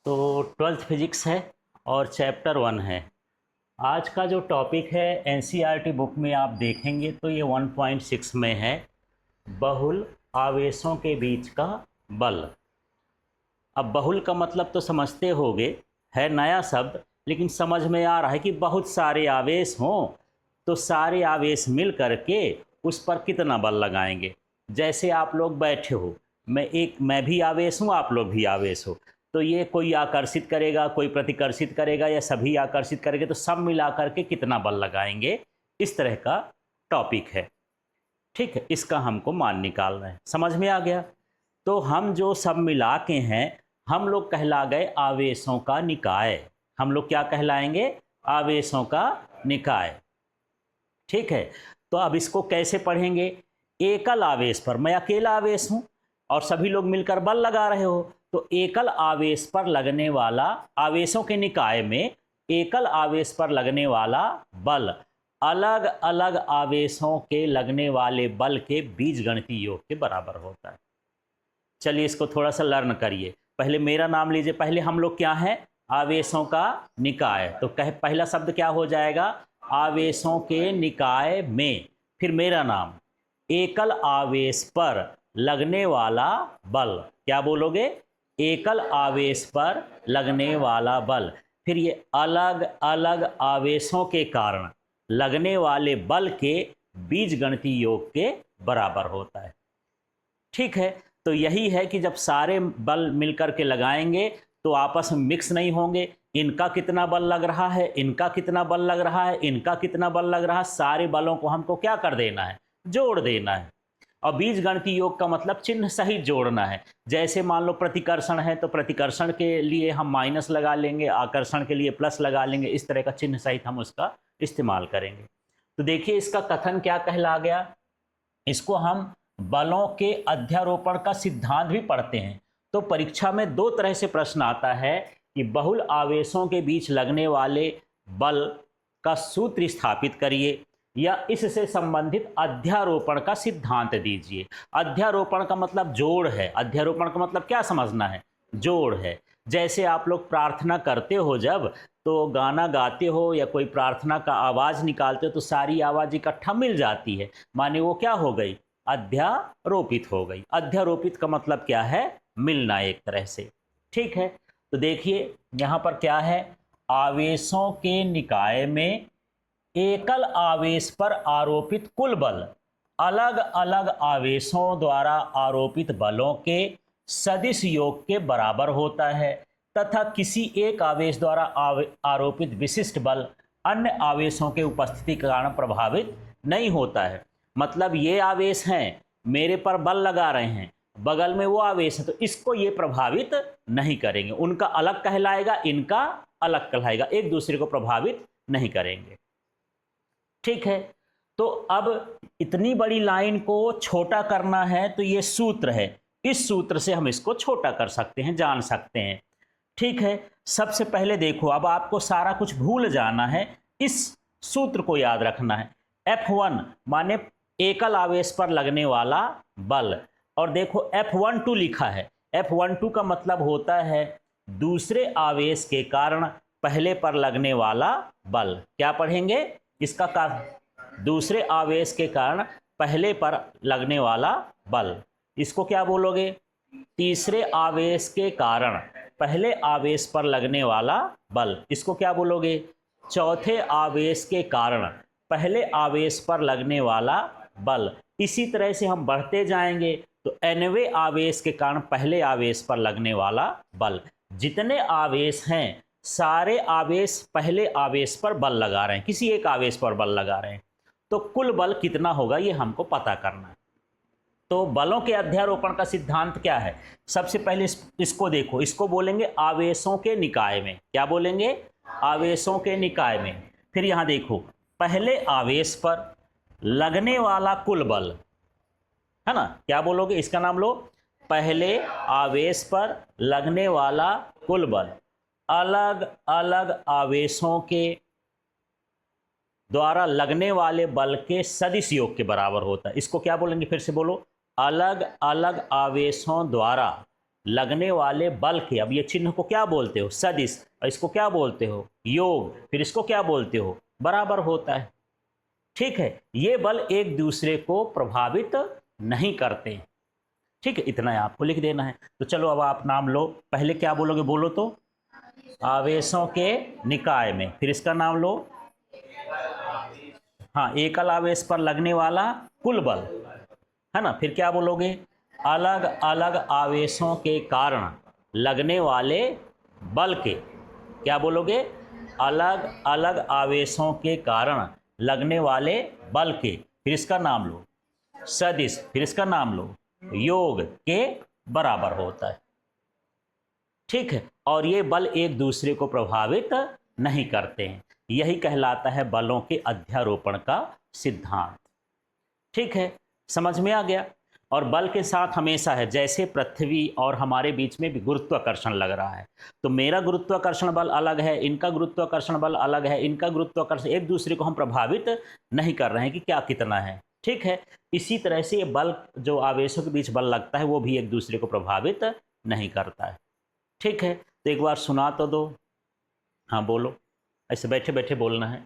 तो twelfth physics है और चैप्टर 1 है। आज का जो टॉपिक है एनसीईआरटी बुक में आप देखेंगे तो ये 1.6 में है, बहुल आवेशों के बीच का बल। अब बहुल का मतलब तो समझते होंगे, है नया शब्द, लेकिन समझ में आ रहा है कि बहुत सारे आवेश हों तो सारे आवेश मिल करके उस पर कितना बल लगाएंगे। जैसे आप लोग बैठे हो, मैं भी आवेश हूँ, आप लोग भी आवेश हो, तो ये कोई आकर्षित करेगा, कोई प्रतिकर्षित करेगा या सभी आकर्षित करेंगे, तो सब मिला करके कितना बल लगाएंगे, इस तरह का टॉपिक है। ठीक है, इसका हमको मान निकालना है। समझ में आ गया? तो हम जो सब मिला के हैं, हम लोग कहला गए आवेशों का निकाय। हम लोग क्या कहलाएंगे? आवेशों का निकाय। ठीक है, तो अब इसको कैसे पढ़ेंगे? एकल आवेश पर, मैं अकेला आवेश हूं और सभी लोग मिलकर बल लगा रहे हो, तो एकल आवेश पर लगने वाला, आवेशों के निकाय में एकल आवेश पर लगने वाला बल अलग अलग आवेशों के लगने वाले बल के बीजगणितीय योग के बराबर होता है। चलिए इसको थोड़ा सा लर्न करिए। पहले मेरा नाम लीजिए। पहले हम लोग क्या है? आवेशों का निकाय। तो पहला शब्द क्या हो जाएगा? आवेशों के निकाय में। फिर मेरा नाम, एकल आवेश पर लगने वाला बल। क्या बोलोगे? एकल आवेश पर लगने वाला बल। फिर ये अलग अलग आवेशों के कारण लगने वाले बल के बीजगणितीय योग के बराबर होता है। ठीक है, तो यही है कि जब सारे बल मिलकर के लगाएंगे तो आपस में मिक्स नहीं होंगे। इनका कितना बल लग रहा है, इनका कितना बल लग रहा है, इनका कितना बल लग रहा है, सारे बलों को हमको क्या कर देना है? जोड़ देना है। और बीजगणितीय योग का मतलब चिन्ह सहित जोड़ना है। जैसे मान लो प्रतिकर्षण है तो प्रतिकर्षण के लिए हम माइनस लगा लेंगे, आकर्षण के लिए प्लस लगा लेंगे। इस तरह का चिन्ह सहित हम उसका इस्तेमाल करेंगे। तो देखिए इसका कथन क्या कहला गया। इसको हम बलों के अध्यारोपण का सिद्धांत भी पढ़ते हैं। तो परीक्षा में दो तरह से प्रश्न आता है कि बहुल आवेशों के बीच लगने वाले बल का सूत्र स्थापित करिए या इससे संबंधित अध्यारोपण का सिद्धांत दीजिए। अध्यारोपण का मतलब जोड़ है। अध्यारोपण का मतलब क्या समझना है? जोड़ है। जैसे आप लोग प्रार्थना करते हो, जब तो गाना गाते हो या कोई प्रार्थना का आवाज़ निकालते हो तो सारी आवाज़ इकट्ठा मिल जाती है, माने वो क्या हो गई? अध्यारोपित हो गई। अध्यारोपित का मतलब क्या है? मिलना एक तरह से। ठीक है, तो देखिए यहाँ पर क्या है? आवेशों के निकाय में एकल आवेश पर आरोपित कुल बल अलग अलग आवेशों द्वारा आरोपित बलों के सदिश योग के बराबर होता है तथा किसी एक आवेश द्वारा आरोपित विशिष्ट बल अन्य आवेशों के उपस्थिति के कारण प्रभावित नहीं होता है। मतलब ये आवेश हैं, मेरे पर बल लगा रहे हैं, बगल में वो आवेश है, तो इसको ये प्रभावित नहीं करेंगे। उनका अलग कहलाएगा, इनका अलग कहलाएगा, एक दूसरे को प्रभावित नहीं करेंगे। ठीक है, तो अब इतनी बड़ी लाइन को छोटा करना है तो ये सूत्र है, इस सूत्र से हम इसको छोटा कर सकते हैं, जान सकते हैं। ठीक है, सबसे पहले देखो, अब आपको सारा कुछ भूल जाना है, इस सूत्र को याद रखना है। F1 माने एकल आवेश पर लगने वाला बल, और देखो F12 लिखा है। F12 का मतलब होता है दूसरे आवेश के कारण पहले पर लगने वाला बल। क्या पढ़ेंगे इसका? दूसरे आवेश के कारण पहले पर लगने वाला बल। इसको क्या बोलोगे? तीसरे आवेश के कारण पहले आवेश पर लगने वाला बल। इसको क्या बोलोगे? चौथे आवेश के कारण पहले आवेश पर लगने वाला बल। इसी तरह से हम बढ़ते जाएंगे तो nवें आवेश के कारण पहले आवेश पर लगने वाला बल। जितने आवेश हैं सारे आवेश पहले आवेश पर बल लगा रहे हैं, किसी एक आवेश पर बल लगा रहे हैं, तो कुल बल कितना होगा ये हमको पता करना है। तो बलों के अध्यारोपण का सिद्धांत क्या है? सबसे पहले इसको देखो, इसको बोलेंगे आवेशों के निकाय में। क्या बोलेंगे? आवेशों के निकाय में। फिर यहां देखो, पहले आवेश पर लगने वाला कुल बल, है ना? क्या बोलोगे? इसका नाम लो, पहले आवेश पर लगने वाला कुल बल अलग अलग आवेशों के द्वारा लगने वाले बल के सदिश योग के बराबर होता है। इसको क्या बोलेंगे? फिर से बोलो, अलग अलग आवेशों द्वारा लगने वाले बल के, अब ये चिन्ह को क्या बोलते हो? सदिश। और इसको क्या बोलते हो? योग। फिर इसको क्या बोलते हो? बराबर होता है। ठीक है, ये बल एक दूसरे को प्रभावित नहीं करते। ठीक है, इतना ही आपको लिख देना है। तो चलो अब आप नाम लो। पहले क्या बोलोगे, बोलो तो? आवेशों के निकाय में। फिर इसका नाम लो। हाँ, एकल आवेश पर लगने वाला कुल बल, है ना। फिर क्या बोलोगे? अलग अलग आवेशों के कारण लगने वाले बल के, क्या बोलोगे? अलग अलग आवेशों के कारण लगने वाले बल के। फिर इसका नाम लो सदिश। फिर इसका नाम लो योग के बराबर होता है। ठीक है, और ये बल एक दूसरे को प्रभावित नहीं करते हैं। यही कहलाता है बलों के अध्यारोपण का सिद्धांत। ठीक है, समझ में आ गया। और बल के साथ हमेशा है, जैसे पृथ्वी और हमारे बीच में भी गुरुत्वाकर्षण लग रहा है, तो मेरा गुरुत्वाकर्षण बल अलग है, इनका गुरुत्वाकर्षण बल अलग है, इनका गुरुत्वाकर्षण, एक दूसरे को हम प्रभावित नहीं कर रहे हैं कि क्या कितना है। ठीक है, इसी तरह से ये बल, जो आवेशों के बीच बल लगता है, वो भी एक दूसरे को प्रभावित नहीं करता है। ठीक है, तो एक बार सुना तो दो। हाँ बोलो, ऐसे बैठे बैठे बोलना है।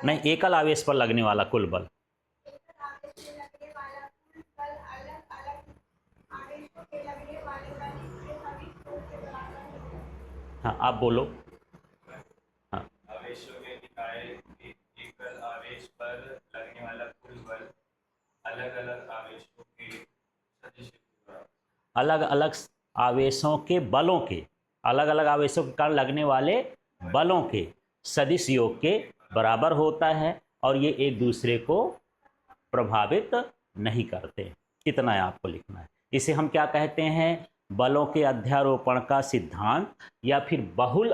नहीं, एकल आवेश पर लगने वाला कुल बल। हाँ, आप बोलो। हाँ, आवेशों के निकाय एकल आवेश पर लगने वाला कुल बल अलग अलग आवेशों के सदिश के बराबर। अलग अलग आवेशों के बलों के, अलग अलग आवेशों के कारण लगने वाले बलों के सदिश योग के बराबर होता है, और ये एक दूसरे को प्रभावित नहीं करते। इतना है आपको लिखना है। इसे हम क्या कहते हैं? बलों के अध्यारोपण का सिद्धांत, या फिर बहुल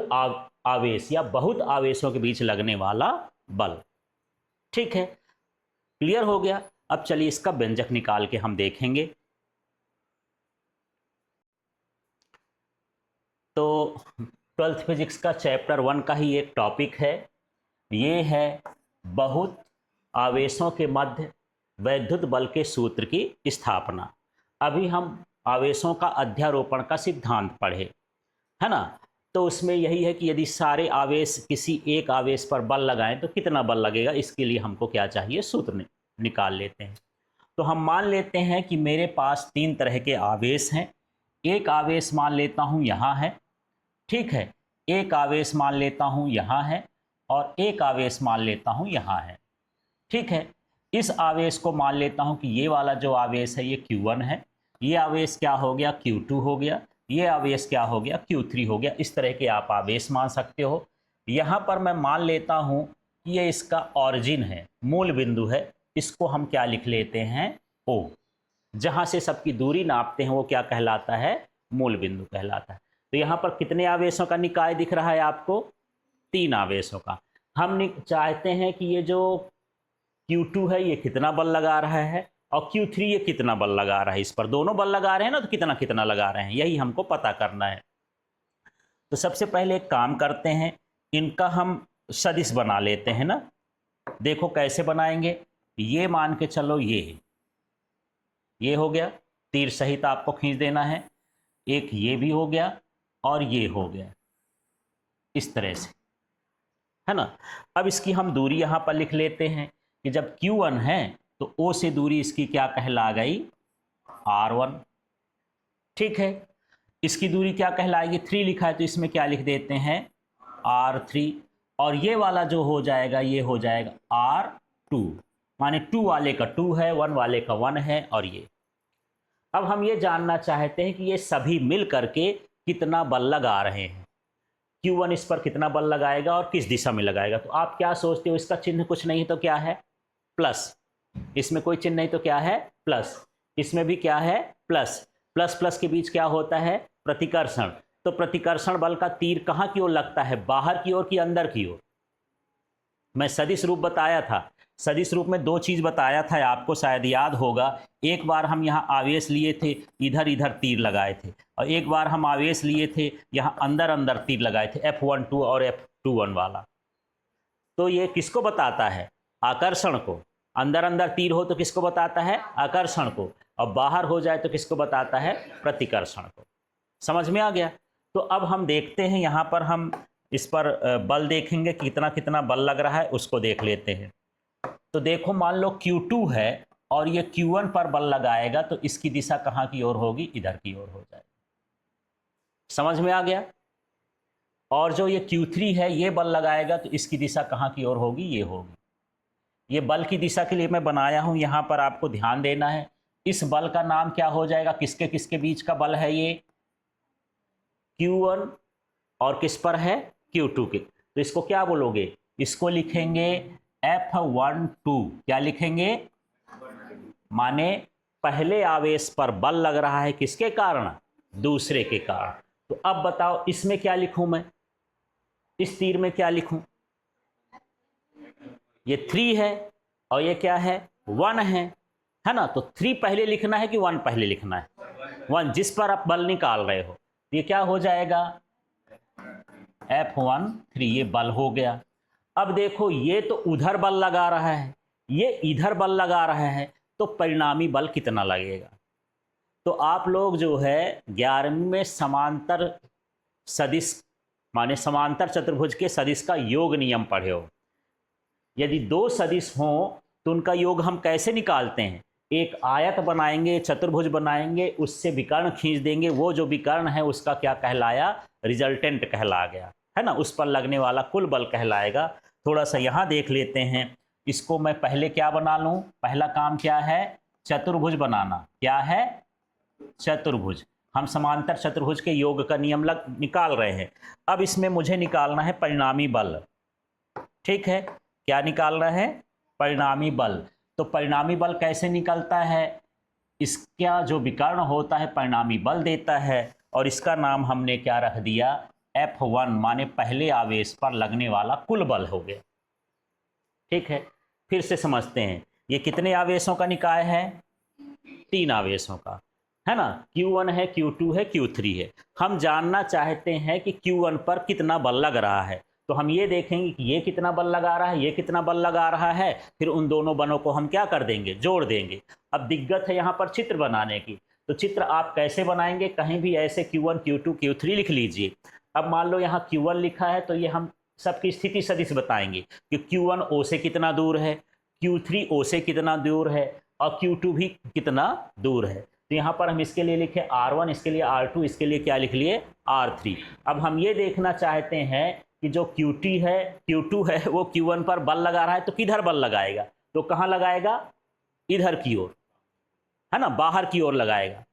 आवेश या बहुत आवेशों के बीच लगने वाला बल। ठीक है, क्लियर हो गया। अब चलिए इसका व्यंजक निकाल के हम देखेंगे। तो 12th फिजिक्स का चैप्टर 1 का ही एक टॉपिक है, ये है बहुत आवेशों के मध्य वैद्युत बल के सूत्र की स्थापना। अभी हम आवेशों का अध्यारोपण का सिद्धांत पढ़े, है ना। तो उसमें यही है कि यदि सारे आवेश किसी एक आवेश पर बल लगाएं तो कितना बल लगेगा, इसके लिए हमको क्या चाहिए? सूत्र निकाल लेते हैं। तो हम मान लेते हैं कि मेरे पास 3 तरह के आवेश हैं। एक आवेश मान लेता हूं यहां है, ठीक है। एक आवेश मान लेता हूं यहां है, और एक आवेश मान लेता हूं यहां है। ठीक है, इस आवेश को मान लेता हूं कि ये वाला जो आवेश है ये Q1 है, ये आवेश क्या हो गया? Q2 हो गया, ये आवेश क्या हो गया? Q3 हो गया। इस तरह के आप आवेश मान सकते हो। यहाँ पर मैं मान लेता हूँ कि ये इसका ऑरिजिन है, मूल बिंदु है। इसको हम क्या लिख लेते हैं? O। जहाँ से सबकी दूरी नापते हैं वो क्या कहलाता है? मूल बिंदु कहलाता है। तो यहाँ पर कितने आवेशों का निकाय दिख रहा है आपको? 3 आवेशों का। हम चाहते हैं कि ये जो Q2 है ये कितना बल लगा रहा है, और Q3 ये कितना बल लगा रहा है। इस पर दोनों बल लगा रहे हैं ना, तो कितना कितना लगा रहे हैं, यही हमको पता करना है। तो सबसे पहले एक काम करते हैं, इनका हम सदिश बना लेते हैं ना। देखो कैसे बनाएंगे। ये मान के चलो ये हो गया, तीर सहित आपको खींच देना है। एक ये भी हो गया, और ये हो गया, इस तरह से, है ना। अब इसकी हम दूरी यहाँ पर लिख लेते हैं कि जब Q1 है तो O से दूरी इसकी क्या कहला गई? R1। ठीक है, इसकी दूरी क्या कहलाएगी? 3 लिखा है तो इसमें क्या लिख देते हैं? R3। और ये वाला जो हो जाएगा ये हो जाएगा R2, माने 2 वाले का 2 है, 1 वाले का 1 है, और ये। अब हम ये जानना चाहते हैं कि ये सभी मिल करके कितना बल लगा रहे हैं। Q1 इस पर कितना बल लगाएगा और किस दिशा में लगाएगा। तो आप क्या सोचते हो? इसका चिन्ह कुछ नहीं तो क्या है? प्लस। इसमें कोई चिन्ह नहीं तो क्या है? प्लस। इसमें भी क्या है? प्लस। प्लस प्लस के बीच क्या होता है? प्रतिकर्षण। तो प्रतिकर्षण बल का तीर कहाँ की ओर लगता है? बाहर की ओर कि अंदर की ओर? मैं सदिश रूप बताया था। सदिश रूप में 2 चीज बताया था, आपको शायद याद होगा। एक बार हम यहाँ आवेश लिए थे, इधर इधर तीर लगाए थे, और एक बार हम आवेश लिए थे यहाँ अंदर अंदर तीर लगाए थे, F12 और F21 वाला। तो ये किसको बताता है? आकर्षण को। अंदर अंदर तीर हो तो किसको बताता है? आकर्षण को, और बाहर हो जाए तो किसको बताता है? प्रतिकर्षण को। समझ में आ गया? तो अब हम देखते हैं, यहाँ पर हम इस पर बल देखेंगे, कितना कितना बल लग रहा है उसको देख लेते हैं। तो देखो, मान लो Q2 है और ये Q1 पर बल लगाएगा तो इसकी दिशा कहाँ की ओर होगी? इधर की ओर हो जाएगी। समझ में आ गया? और जो ये Q3 है, ये बल लगाएगा तो इसकी दिशा कहाँ की ओर होगी? ये होगी। ये बल की दिशा के लिए मैं बनाया हूं, यहाँ पर आपको ध्यान देना है। इस बल का नाम क्या हो जाएगा? किसके किसके बीच का बल है ये? Q1 और किस पर है? Q2 के। तो इसको क्या बोलोगे? इसको लिखेंगे F12। क्या लिखेंगे? माने पहले आवेश पर बल लग रहा है, किसके कारण? दूसरे के कारण। तो अब बताओ, इसमें क्या लिखूं मैं? इस तीर में क्या लिखूं? ये 3 है और ये क्या है? 1 है ना? तो 3 पहले लिखना है कि 1 पहले लिखना है? 1, जिस पर आप बल निकाल रहे हो। ये क्या हो जाएगा? F13, ये बल हो गया। अब देखो, ये तो उधर बल लगा रहा है, ये इधर बल लगा रहा है, तो परिणामी बल कितना लगेगा? तो आप लोग जो है 11वीं में समांतर सदिश माने समांतर चतुर्भुज के सदिश का योग नियम पढ़े हो। यदि 2 सदिश हों तो उनका योग हम कैसे निकालते हैं? एक आयत बनाएंगे, चतुर्भुज बनाएंगे, उससे विकर्ण खींच देंगे, वो जो विकर्ण है उसका क्या कहलाया? रिजल्टेंट कहला गया, है ना? उस पर लगने वाला कुल बल कहलाएगा। थोड़ा सा यहाँ देख लेते हैं। इसको मैं पहले क्या बना लूँ? पहला काम क्या है? चतुर्भुज बनाना। क्या है? चतुर्भुज। हम समांतर चतुर्भुज के योग का नियम निकाल रहे हैं। अब इसमें मुझे निकालना है परिणामी बल। ठीक है, क्या निकाल रहे हैं? परिणामी बल। तो परिणामी बल कैसे निकलता है? इसका जो विकर्ण होता है परिणामी बल देता है, और इसका नाम हमने क्या रख दिया? F1, माने पहले आवेश पर लगने वाला कुल बल हो गया। ठीक है, फिर से समझते हैं। ये कितने आवेशों का निकाय है? 3 आवेशों का, है ना? Q1 है, Q2 है, Q3 है। हम जानना चाहते हैं कि Q1 पर कितना बल लग रहा है, तो हम ये देखेंगे कि ये कितना बल लगा रहा है, ये कितना बल लगा रहा है, फिर उन दोनों बलों को हम क्या कर देंगे? जोड़ देंगे। अब दिक्कत है यहाँ पर चित्र बनाने की। तो चित्र आप कैसे बनाएंगे? कहीं भी ऐसे Q1, Q2, Q3 लिख लीजिए। अब मान लो यहाँ Q1 लिखा है, तो ये हम सबकी स्थिति सदिश बताएंगे कि Q1 O से कितना दूर है, Q3 O से कितना दूर है, और Q2 भी कितना दूर है। तो यहाँ पर हम इसके लिए लिखे R1, इसके लिए R2, इसके लिए क्या लिख लिए? R3। अब हम ये देखना चाहते हैं कि जो Q2 है वो Q1 पर बल लगा रहा है, तो किधर बल लगाएगा? तो कहाँ लगाएगा? इधर की ओर, है ना? बाहर की ओर लगाएगा।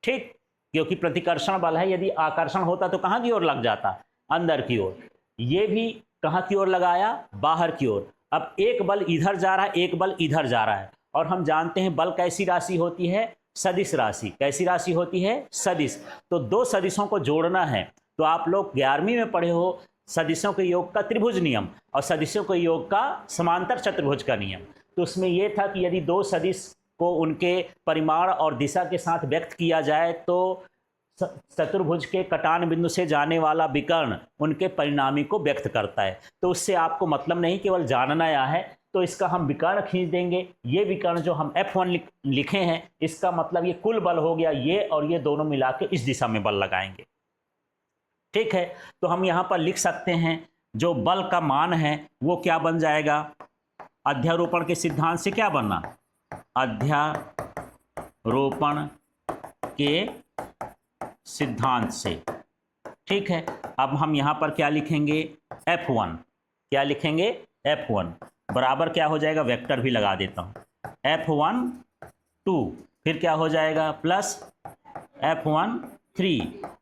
ठीक, क्योंकि प्रतिकर्षण बल है। यदि आकर्षण होता तो कहाँ की ओर लग जाता? अंदर की ओर। ये भी कहाँ की ओर लगाया? बाहर की ओर। अब एक बल इधर जा रहा है, एक बल इधर जा रहा है, और हम जानते हैं बल कैसी राशि होती है? सदिश राशि। कैसी राशि होती है? सदिश। तो 2 सदिशों को जोड़ना है। तो आप लोग 11वीं में पढ़े हो सदिशों के योग का त्रिभुज नियम और सदिशों के योग का समांतर चतुर्भुज का नियम। तो उसमें यह था कि यदि 2 सदिश को उनके परिमाण और दिशा के साथ व्यक्त किया जाए तो चतुर्भुज के कटान बिंदु से जाने वाला विकर्ण उनके परिणामी को व्यक्त करता है। तो उससे आपको मतलब नहीं, केवल जानना आया है। तो इसका हम विकर्ण खींच देंगे। ये विकर्ण जो हम F1 लिखे हैं, इसका मतलब ये कुल बल हो गया ये, और ये दोनों मिला के इस दिशा में बल लगाएंगे। ठीक है, तो हम यहाँ पर लिख सकते हैं जो बल का मान है वो क्या बन जाएगा? अध्यारोपण के सिद्धांत से क्या बनना? अध्यारोपण के सिद्धांत से। ठीक है, अब हम यहाँ पर क्या लिखेंगे? F1। क्या लिखेंगे? F1 बराबर क्या हो जाएगा? वेक्टर भी लगा देता हूँ। F1 2, फिर क्या हो जाएगा? प्लस F1 3,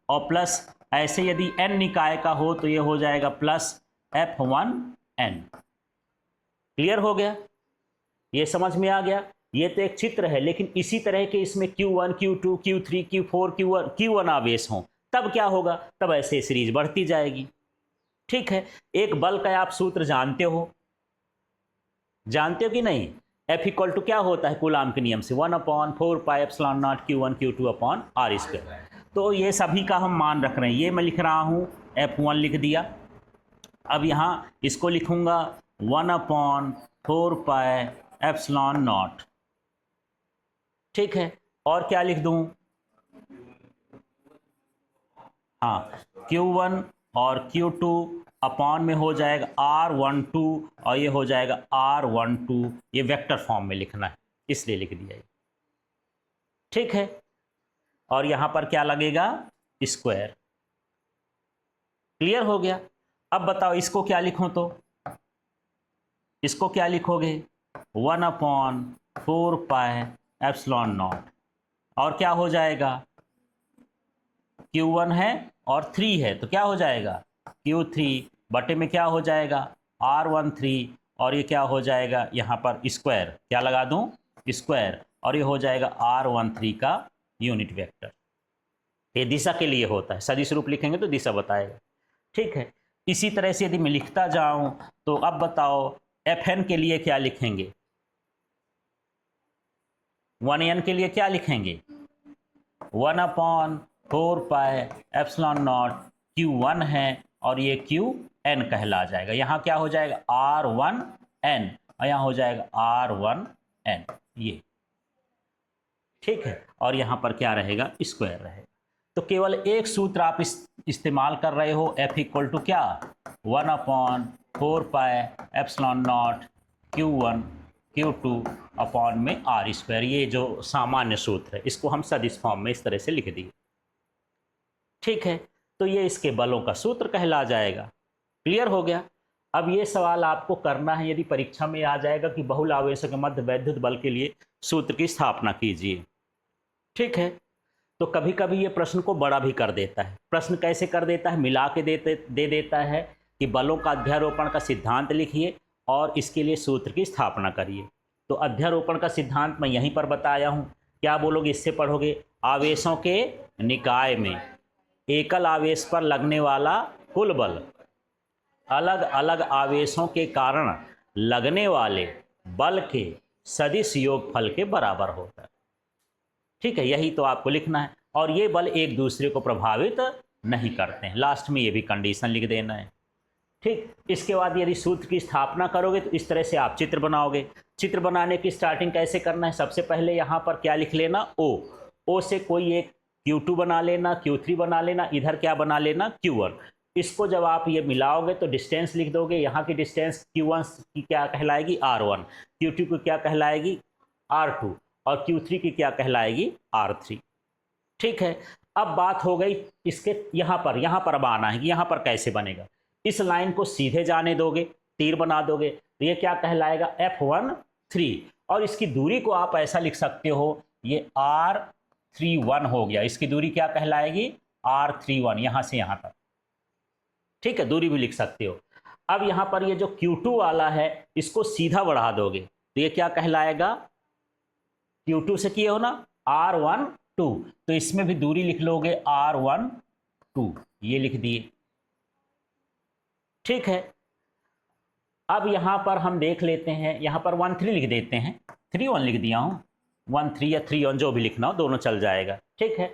और प्लस ऐसे यदि n निकाय का हो तो ये हो जाएगा प्लस F1n। क्लियर हो गया? ये समझ में आ गया? ये तो एक चित्र है, लेकिन इसी तरह के इसमें Q1, Q2, Q3, Q4, Q1 आवेश हों, तब क्या होगा? तब ऐसे सीरीज बढ़ती जाएगी। ठीक है, एक बल का आप सूत्र जानते हो कि नहीं? F इक्वल टू क्या होता है कूलाम के नियम से? 1/4πε0 Q1 Q2/r²। तो ये सभी का हम मान रख रहे हैं। ये मैं लिख रहा हूँ, F1 लिख दिया। अब यहाँ इसको लिखूँगा 1/4πε0 एप्सिलॉन नॉट। ठीक है, और क्या लिख दूं? हाँ, Q1 और Q2 अपॉन में हो जाएगा R12 और ये हो जाएगा R12, ये वेक्टर फॉर्म में लिखना है इसलिए लिख दिया ये। ठीक है, और यहां पर क्या लगेगा? स्क्वायर। क्लियर हो गया? अब बताओ इसको क्या लिखूं? तो इसको क्या लिखोगे? 1/4 पाई एप्सिलॉन नॉट, और क्या हो जाएगा? Q1 है और 3 है तो क्या हो जाएगा? Q3 बटे में क्या हो जाएगा? R13, और ये क्या हो जाएगा? यहाँ पर स्क्वायर, क्या लगा दूं? स्क्वायर, और ये हो जाएगा R13 का यूनिट वेक्टर। ये दिशा के लिए होता है, सदिश रूप लिखेंगे तो दिशा बताएगा। ठीक है, इसी तरह से यदि मैं लिखता जाऊं तो अब बताओ Fn के लिए क्या लिखेंगे? 1n के लिए क्या लिखेंगे? 1/4 पाई एप्सिलॉन नॉट, Q1 है और ये Qn कहला जाएगा। यहाँ क्या हो जाएगा? R1n, और यहाँ हो जाएगा R1n, ये। ठीक है, और यहाँ पर क्या रहेगा? स्क्वायर रहेगा। तो केवल एक सूत्र आप इस्तेमाल कर रहे हो, F इक्वल टू क्या? 1/4 pi epsilon not Q1 Q2 upon में R स्क्वायर। ये जो सामान्य सूत्र है इसको हम सदिश फॉर्म में इस तरह से लिख दिए। ठीक है, तो ये इसके बलों का सूत्र कहला जाएगा। क्लियर हो गया? अब ये सवाल आपको करना है, यदि परीक्षा में आ जाएगा कि बहुल आवेशों के मध्य वैद्युत बल के लिए सूत्र की स्थापना कीजिए। ठीक है, तो कभी कभी ये प्रश्न को बड़ा भी कर देता है। प्रश्न कैसे कर देता है? मिला के दे देता है कि बलों का अध्यारोपण का सिद्धांत लिखिए और इसके लिए सूत्र की स्थापना करिए। तो अध्यारोपण का सिद्धांत मैं यहीं पर बताया हूँ। क्या बोलोगे? इससे पढ़ोगे, आवेशों के निकाय में एकल आवेश पर लगने वाला कुल बल अलग अलग आवेशों के कारण लगने वाले बल के सदिश योगफल के बराबर होता है। ठीक है, यही तो आपको लिखना है, और ये बल एक दूसरे को प्रभावित नहीं करते हैं। लास्ट में ये भी कंडीशन लिख देना है। ठीक, इसके बाद यदि सूत्र की स्थापना करोगे तो इस तरह से आप चित्र बनाओगे। चित्र बनाने की स्टार्टिंग कैसे करना है? सबसे पहले यहाँ पर क्या लिख लेना? O से कोई एक Q2 बना लेना, Q3 बना लेना, इधर क्या बना लेना? Q1। इसको जब आप ये मिलाओगे तो डिस्टेंस लिख दोगे। यहाँ की डिस्टेंस Q1 की क्या कहलाएगी? R1, Q2 की क्या कहलाएगी? R2, और Q3 की क्या कहलाएगी? R3। ठीक है, अब बात हो गई इसके यहाँ पर अब आना है कि यहाँ पर कैसे बनेगा। इस लाइन को सीधे जाने दोगे, तीर बना दोगे तो ये क्या कहलाएगा? F13, और इसकी दूरी को आप ऐसा लिख सकते हो, ये R31 हो गया। इसकी दूरी क्या कहलाएगी? R31, यहाँ से यहाँ तक। ठीक है, दूरी भी लिख सकते हो। अब यहाँ पर ये जो Q2 वाला है इसको सीधा बढ़ा दोगे तो ये क्या कहलाएगा? Q2 से किए हो ना, R12, तो इसमें भी दूरी लिख लोगे R12, ये लिख दिए। ठीक है, अब यहां पर हम देख लेते हैं, यहां पर 13 लिख देते हैं। 31 लिख दिया हूं, 13 या 31 जो भी लिखना हो दोनों चल जाएगा। ठीक है,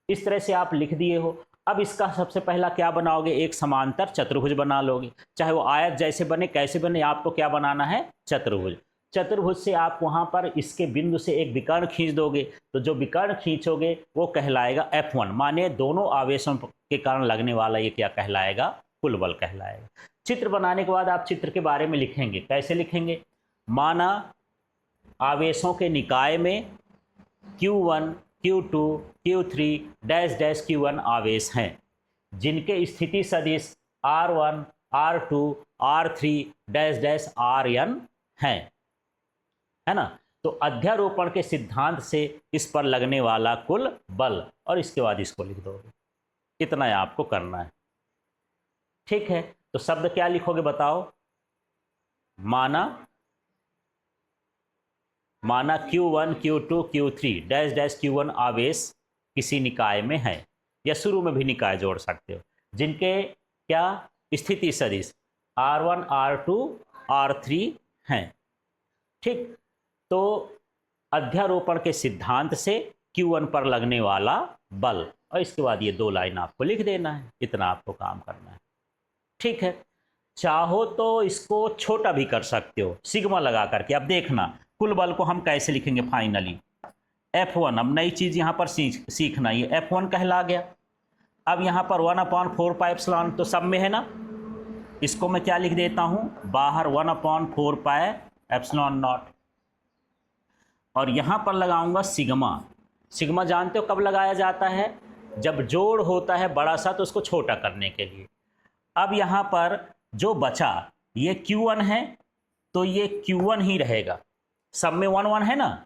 इस तरह से आप लिख दिए हो। अब इसका सबसे पहला क्या बनाओगे? एक समांतर चतुर्भुज बना लोगे। चाहे वो आयत जैसे बने, कैसे बने, आपको क्या बनाना है? चतुर्भुज। चतुर्भुज से आप वहां पर इसके बिंदु से एक विकर्ण खींच दोगे, तो जो विकर्ण खींचोगे वो कहलाएगा F1, माने दोनों आवेशों के कारण लगने वाला ये क्या कहलाएगा? कुल बल कहलाएगा। चित्र बनाने के बाद आप चित्र के बारे में लिखेंगे। कैसे लिखेंगे? माना आवेशों के निकाय में Q1, Q2, Q3 dash dash Q1 आवेश हैं, जिनके स्थिति सदिश R1, R2, R3 dash dash Rn हैं, है ना। तो अध्यारोपण के सिद्धांत से इस पर लगने वाला कुल बल, और इसके बाद इसको लिख दोगे। इतना आपको करना है। ठीक है, तो शब्द क्या लिखोगे बताओ? माना Q1, Q2, Q3 dash dash Q1 आवेश किसी निकाय में है, या शुरू में भी निकाय जोड़ सकते हो, जिनके क्या स्थिति सदिश R1, R2, R3 हैं। ठीक, तो अध्यारोपण के सिद्धांत से Q1 पर लगने वाला बल, और इसके बाद ये दो लाइन आपको लिख देना है। इतना आपको काम करना है। ठीक है, चाहो तो इसको छोटा भी कर सकते हो सिग्मा लगा करके। अब देखना कुल बल को हम कैसे लिखेंगे फाइनली, F1। अब नई चीज़ यहाँ पर सीखना, ये F1 कहला गया। अब यहाँ पर 1/4 पाई एप्सिलॉन तो सब में है ना, इसको मैं क्या लिख देता हूँ, बाहर 1/4 पाई एप्सिलॉन नॉट। और यहाँ पर लगाऊंगा सिग्मा। सिग्मा जानते हो कब लगाया जाता है, जब जोड़ होता है बड़ा सा तो उसको छोटा करने के लिए। अब यहाँ पर जो बचा ये Q1 है, तो ये Q1 ही रहेगा। सब में 1 1 है ना,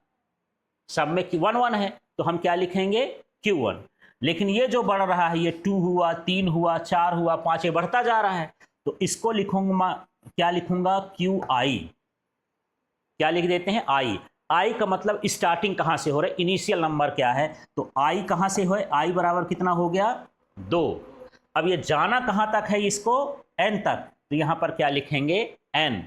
सब में 1 1 है, तो हम क्या लिखेंगे, Q1। लेकिन ये जो बढ़ रहा है, ये 2 हुआ, 3 हुआ, 4 हुआ, 5, ये बढ़ता जा रहा है, तो इसको लिखूंगा, क्या लिखूंगा, QI। क्या लिख देते हैं, आई का मतलब स्टार्टिंग कहाँ से हो रहा है, इनिशियल नंबर क्या है, तो आई कहाँ से हो, आई बराबर कितना हो गया, 2। अब ये जाना कहाँ तक है, इसको n तक, तो यहाँ पर क्या लिखेंगे, n।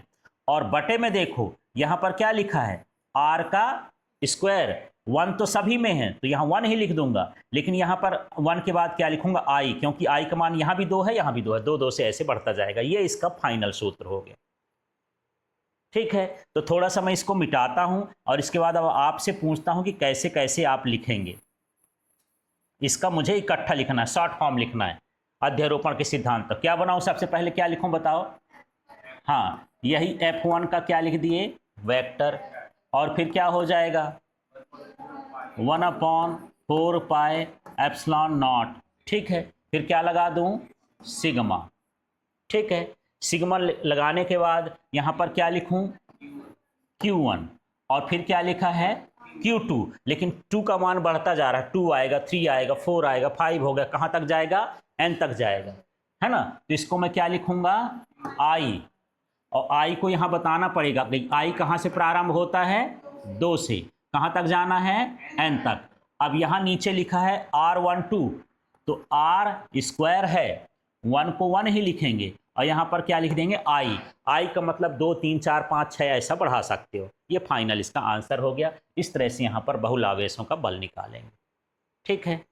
और बटे में देखो यहाँ पर क्या लिखा है, r का स्क्वायर। 1 तो सभी में है तो यहाँ 1 ही लिख दूंगा, लेकिन यहाँ पर 1 के बाद क्या लिखूंगा, i, क्योंकि i का मान यहाँ भी 2 है, यहाँ भी 2 है, 2 2 से ऐसे बढ़ता जाएगा। ये इसका फाइनल सूत्र हो गया। ठीक है, तो थोड़ा सा मैं इसको मिटाता हूं और इसके बाद अब आपसे पूछता हूं कि कैसे कैसे आप लिखेंगे। इसका मुझे इकट्ठा लिखना है, शॉर्ट फॉर्म लिखना है, अध्यारोपण के सिद्धांत। तो क्या बनाऊं, सबसे पहले क्या लिखूं बताओ, हाँ यही F1 का क्या लिख दिए, वेक्टर, और फिर क्या हो जाएगा, 1/4 पाई एप्सिलॉन नॉट। ठीक है, फिर क्या लगा दूं, सिग्मा। ठीक है, सिग्मा लगाने के बाद यहाँ पर क्या लिखूं, Q1, और फिर क्या लिखा है, Q2। लेकिन 2 का मान बढ़ता जा रहा है, 2 आएगा, 3 आएगा, 4 आएगा, 5 हो गया, कहाँ तक जाएगा, n तक जाएगा, है ना। तो इसको मैं क्या लिखूंगा, I, और I को यहाँ बताना पड़ेगा कि I कहाँ से प्रारंभ होता है, 2 से, कहाँ तक जाना है, n तक। अब यहाँ नीचे लिखा है R12, तो R स्क्वायर है, 1 को 1 ही लिखेंगे, और यहाँ पर क्या लिख देंगे, आई का मतलब 2 3 4 5 6 ऐसा बढ़ा सकते हो। ये फाइनल इसका आंसर हो गया। इस तरह से यहाँ पर बहुल आवेशों का बल निकालेंगे। ठीक है।